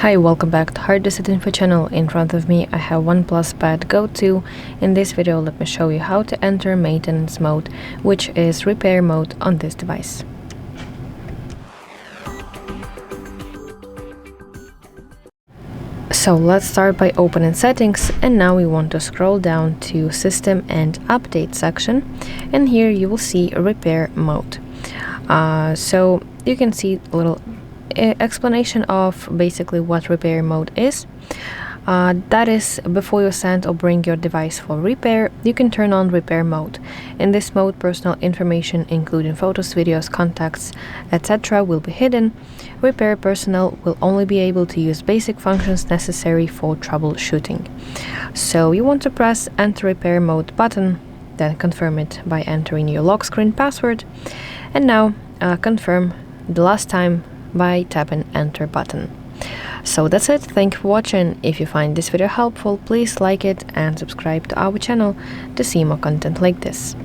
Hi, welcome back to HardReset.Info channel. In front of me I have OnePlus Pad Go 2. In this video let me show you how to enter maintenance mode, which is repair mode on this device. So let's start by opening settings, and now we want to scroll down to system and update section, and here you will see repair mode. So you can see a little explanation of basically what repair mode is. That is, before you send or bring your device for repair, you can turn on repair mode. In this mode, personal information including photos, videos, contacts, etc. will be hidden. Repair personnel will only be able to use basic functions necessary for troubleshooting. So you want to press enter repair mode button, then confirm it by entering your lock screen password, and now confirm the last time by tapping enter button. So that's it. Thank you for watching. If you find this video helpful, please like it and subscribe to our channel to see more content like this.